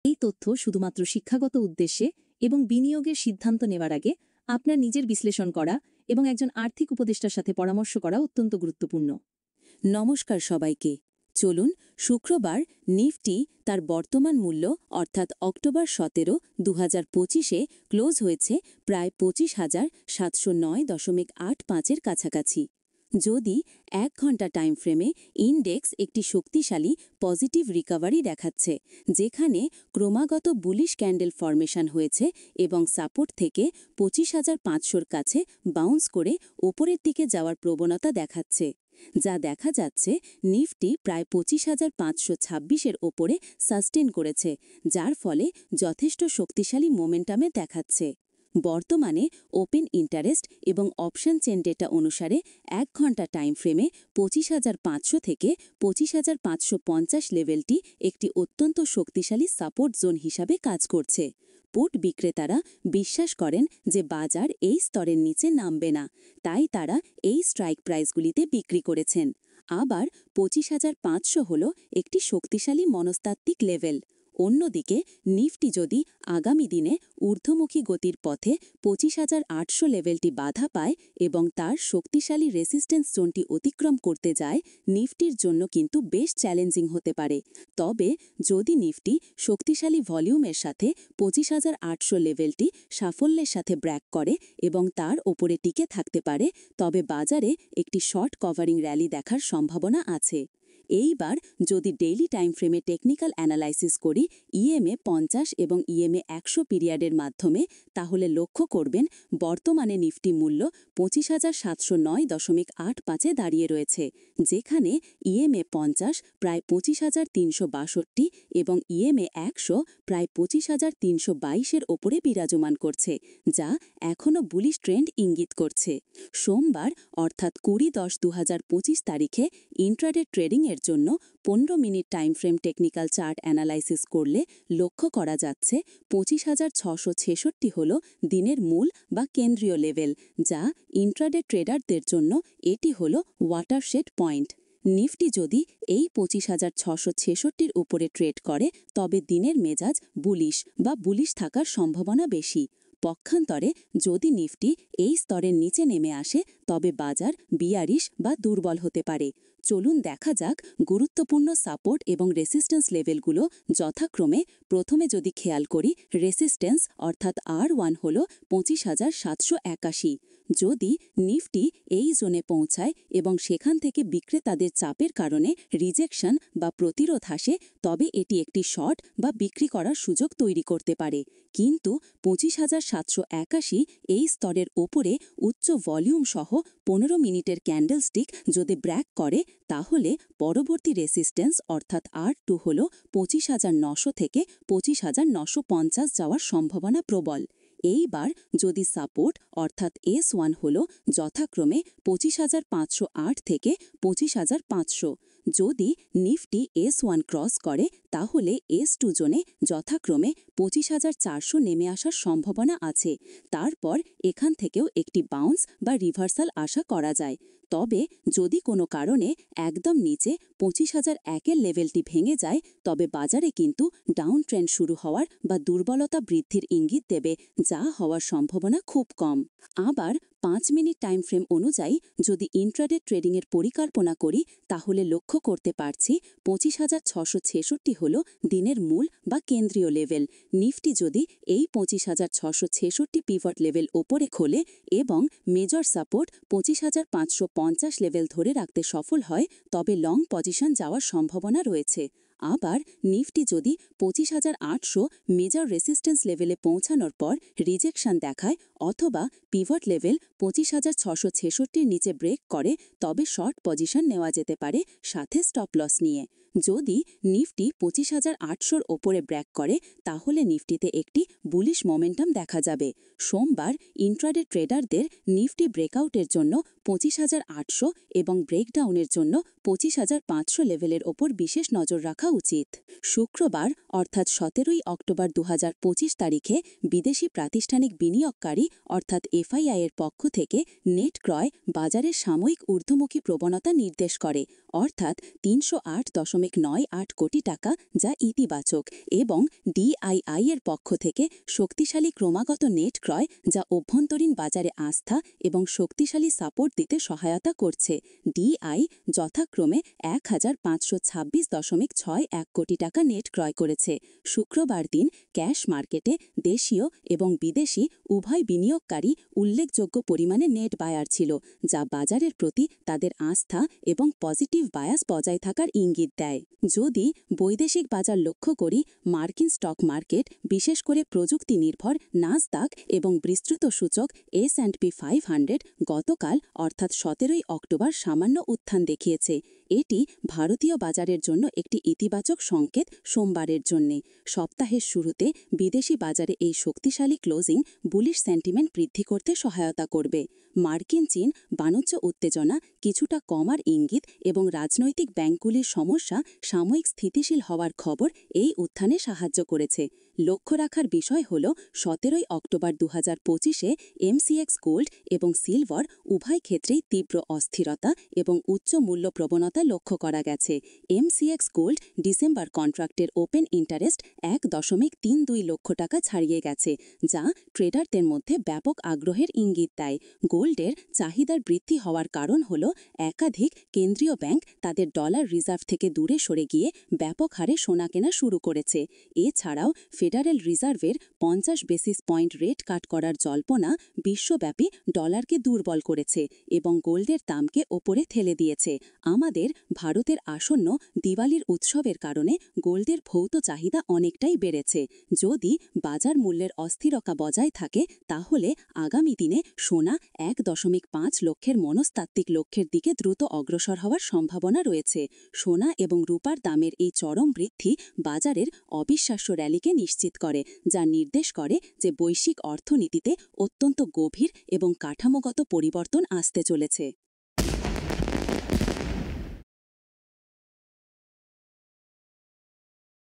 এই তথ্য শুধুমাত্র শিক্ষাগত উদ্দেশ্যে এবং বিনিয়োগের সিদ্ধান্ত নেওয়ার আগে আপনার নিজের বিশ্লেষণ করা এবং একজন আর্থিক উপদেষ্টার সাথে পরামর্শ করা অত্যন্ত গুরুত্বপূর্ণ। নমস্কার সবাইকে। চলুন শুক্রবার নিফটি তার বর্তমান মূল্য অর্থাৎ অক্টোবর 17, 2025-এ ক্লোজ হয়েছে প্রায় 25,709.85-এর কাছাকাছি। যদি 1 ঘন্টা টাইম ফ্রেমে ইন্ডেক্স একটি শক্তিশালী পজিটিভ রিকভারি দেখাচ্ছে, যেখানে ক্রমাগত বুলিশ ক্যান্ডেল ফরমেশন হয়েছে এবং সাপোর্ট থেকে 25,500-র কাছে বাউন্স করে ওপরের দিকে যাওয়ার প্রবণতা দেখাচ্ছে, যা দেখা যাচ্ছে নিফটি প্রায় 25,526-এর ওপরে সাস্টেন করেছে, যার ফলে যথেষ্ট শক্তিশালী মোমেন্টামে দেখাচ্ছে। বর্তমানে ওপেন ইন্টারেস্ট এবং অপশন চেন ডেটা অনুসারে 1 ঘন্টা টাইম ফ্রেমে 25,500 থেকে 25,550 লেভেলটি একটি অত্যন্ত শক্তিশালী সাপোর্ট জোন হিসাবে কাজ করছে। পুট বিক্রেতারা বিশ্বাস করেন যে বাজার এই স্তরের নিচে নামবে না, তাই তারা এই স্ট্রাইক প্রাইসগুলিতে বিক্রি করেছেন। আবার 25,500 হল একটি শক্তিশালী মনস্তাত্ত্বিক লেভেল। অন্যদিকে নিফটি যদি আগামী দিনে ঊর্ধ্বমুখী গতির পথে 25,800 লেভেলটি বাধা পায় এবং তার শক্তিশালী রেসিস্টেন্স জোনটি অতিক্রম করতে যায়, নিফটির জন্য কিন্তু বেশ চ্যালেঞ্জিং হতে পারে। তবে যদি নিফটি শক্তিশালী ভলিউমের সাথে 25,800 লেভেলটি সাফল্যের সাথে ব্র্যাক করে এবং তার ওপরে টিকে থাকতে পারে, তবে বাজারে একটি শর্ট কভারিং র্যালি দেখার সম্ভাবনা আছে। এইবার যদি ডেইলি টাইম ফ্রেমে টেকনিক্যাল অ্যানালাইসিস করি ইএমএ 50 এবং ইএমএ 100 পিরিয়ডের মাধ্যমে, তাহলে লক্ষ্য করবেন বর্তমানে নিফটি মূল্য 25,709.85-এ দাঁড়িয়ে রয়েছে, যেখানে ইএমএ 50 প্রায় 25,362 এবং ইএমএ 100 প্রায় 25,322-এর ওপরে বিরাজমান করছে, যা এখনও বুলিশ ট্রেন্ড ইঙ্গিত করছে। সোমবার অর্থাৎ 20/10/2025 তারিখে ইন্ট্রাডে ট্রেডিংয়ের জন্য 15 minute time frame technical chart analysis করলে লক্ষ্য করা যাচ্ছে 25,666 হল দিনের মূল বা কেন্দ্রীয় লেভেল, যা ইন্ট্রাডে ট্রেডারদের জন্য এটি হল ওয়াটারশেড পয়েন্ট। নিফটি যদি এই 25,666-র উপরে ট্রেড করে, তবে দিনের মেজাজ বুলিশ থাকার সম্ভাবনা বেশি। পক্ষান্তরে যদি নিফটি এই স্তরের নিচে নেমে আসে, তবে বাজার বিয়ারিশ বা দুর্বল হতে পারে। চলুন দেখা যাক গুরুত্বপূর্ণ সাপোর্ট এবং রেসিস্টেন্স লেভেলগুলো যথাক্রমে। প্রথমে যদি খেয়াল করি, রেসিস্টেন্স অর্থাৎ R1 হল 25,781। যদি নিফটি এই জোনে পৌঁছায় এবং সেখান থেকে বিক্রেতাদের চাপের কারণে রিজেকশন বা প্রতিরোধ আসে, তবে এটি একটি শর্ট বা বিক্রি করার সুযোগ তৈরি করতে পারে। কিন্তু 25,781 এই স্তরের ওপরে উচ্চ ভলিউম সহ 15 মিনিটের ক্যান্ডেলস্টিক যদি ব্র্যাক করে, তাহলে পরবর্তী রেসিস্টেন্স অর্থাৎ R2 হল 25,900 থেকে 25,950 যাওয়ার সম্ভাবনা প্রবল। এইবার যদি সাপোর্ট অর্থাৎ S1 হল যথাক্রমে 25,508 থেকে 25,500। যদি নিফটি S1 ক্রস করে, তাহলে S2 জোনে যথাক্রমে 25,400 নেমে আসার সম্ভাবনা আছে। তারপর এখান থেকেও একটি বাউন্স বা রিভার্সাল আশা করা যায়। তবে যদি কোনো কারণে একদম নিচে 25,001-এর লেভেলটি ভেঙে যায়, তবে বাজারে কিন্তু ডাউন ট্রেন্ড শুরু হওয়ার বা দুর্বলতা বৃদ্ধির ইঙ্গিত দেবে, যা হওয়ার সম্ভাবনা খুব কম। আবার 5 মিনিট টাইম ফ্রেম অনুযায়ী যদি ইন্ট্রাডে ট্রেডিংয়ের পরিকল্পনা করি, তাহলে লক্ষ্য করতে পারছি 25,666 হল দিনের মূল বা কেন্দ্রীয় লেভেল। নিফটি যদি এই 25,666 পিভট লেভেল ওপরে খোলে এবং মেজর সাপোর্ট 25,550 লেভেল ধরে রাখতে সফল হয়, তবে লং পজিশন যাওয়ার সম্ভাবনা রয়েছে। আবার নিফটি যদি 25,800 মেজর রেসিস্টেন্স লেভেলে পৌঁছানোর পর রিজেকশন দেখায় অথবা পিভট লেভেল 25,666-র নিচে ব্রেক করে, তবে শর্ট পজিশন নেওয়া যেতে পারে, সাথে স্টপ লস নিয়ে। যদি নিফটি 25,800-র ওপরে ব্রেক করে, তাহলে নিফটিতে একটি বুলিশ মোমেন্টাম দেখা যাবে। সোমবার ইন্ট্রাডে ট্রেডারদের নিফটি ব্রেকআউটের জন্য 25,800 এবং ব্রেকডাউনের জন্য 25,500 লেভেলের ওপর বিশেষ নজর রাখা উচিত। শুক্রবার অর্থাৎ 17 অক্টোবর 2025 তারিখে বিদেশি প্রাতিষ্ঠানিক বিনিয়োগকারী অর্থাৎ এফআইআই এর পক্ষ থেকে নেট ক্রয় বাজারের সাময়িক ঊর্ধ্বমুখী প্রবণতা নির্দেশ করে, অর্থাৎ 308.98 কোটি টাকা, যা ইতিবাচক, এবং ডিআইআই এর পক্ষ থেকে শক্তিশালী ক্রমাগত নেট ক্রয়, যা অভ্যন্তরীণ বাজারে আস্থা এবং শক্তিশালী সাপোর্ট দিতে সহায়তা করছে। ডিআই যথাক্রমে 1526.61 কোটি টাকা নেট ক্রয় করেছে। শুক্রবার দিন ক্যাশ মার্কেটে দেশীয় এবং বিদেশি উভয় বিনিয়োগকারী উল্লেখযোগ্য পরিমাণে নেট বায়ার ছিল, যা বাজারের প্রতি তাদের আস্থা এবং পজিটিভ বায়াস বজায় থাকার ইঙ্গিত দেয়। যদি বৈদেশিক বাজার লক্ষ্য করি, মার্কিন স্টক মার্কেট, বিশেষ করে প্রযুক্তি নির্ভর নাসদাক এবং বিস্তৃত সূচক S&P 500 গতকাল অর্থাৎ 17 অক্টোবর সামান্য উত্থান দেখিয়েছে। এটি ভারতীয় বাজারের জন্য একটি ইতিবাচক সংকেত। সোমবারের জন্যে সপ্তাহের শুরুতে বিদেশি বাজারে এই শক্তিশালী ক্লোজিং বুলিশ সেন্টিমেন্ট বৃদ্ধি করতে সহায়তা করবে। মার্কিন চীন বাণিজ্য উত্তেজনা কিছুটা কমার ইঙ্গিত এবং রাজনৈতিক ব্যাংকগুলির সমস্যা সাময়িক স্থিতিশীল হওয়ার খবর এই উত্থানে সাহায্য করেছে। লক্ষ্য রাখার বিষয় হল 17 অক্টোবর 2025-এ এমসিএক্স গোল্ড এবং সিলভার উভয় ক্ষেত্রেই তীব্র অস্থিরতা এবং উচ্চ মূল্য প্রবণতা লক্ষ্য করা গেছে। এমসিএক্স গোল্ড ডিসেম্বর কন্ট্রাক্টের ওপেন ইন্টারেস্ট 1.32 লক্ষ টাকা ছাড়িয়ে গেছে, যা ট্রেডারদের মধ্যে ব্যাপক আগ্রহের ইঙ্গিত দেয়। গোল্ডের চাহিদার বৃদ্ধি হওয়ার কারণ হল একাধিক কেন্দ্রীয় ব্যাংক তাদের ডলার রিজার্ভ থেকে দূরে সরে গিয়ে ব্যাপক হারে সোনা কেনা শুরু করেছে। এছাড়াও ফেডারেল রিজার্ভের 50 বেসিস পয়েন্ট রেট কাট করার জল্পনা বিশ্বব্যাপী ডলারকে দুর্বল করেছে এবং গোল্ডের দামকে ওপরে ঠেলে দিয়েছে। আমাদের ভারতের আসন্ন দিওয়ালির উৎসবের কারণে গোল্ডের ভৌত চাহিদা অনেকটাই বেড়েছে। যদি বাজার মূল্যের অস্থিরতা বজায় থাকে, তাহলে আগামী দিনে সোনা 1.5 লক্ষের মনস্তাত্ত্বিক লক্ষ্যের দিকে দ্রুত অগ্রসর হওয়ার সম্ভাবনা রয়েছে। সোনা এবং রূপার দামের এই চরম বৃদ্ধি বাজারের অবিশ্বাস্য র্যালিকে নিশ্চিত করে, যা নির্দেশ করে যে বৈশ্বিক অর্থনীতিতে অত্যন্ত গভীর এবং কাঠামোগত পরিবর্তন আসতে চলেছে।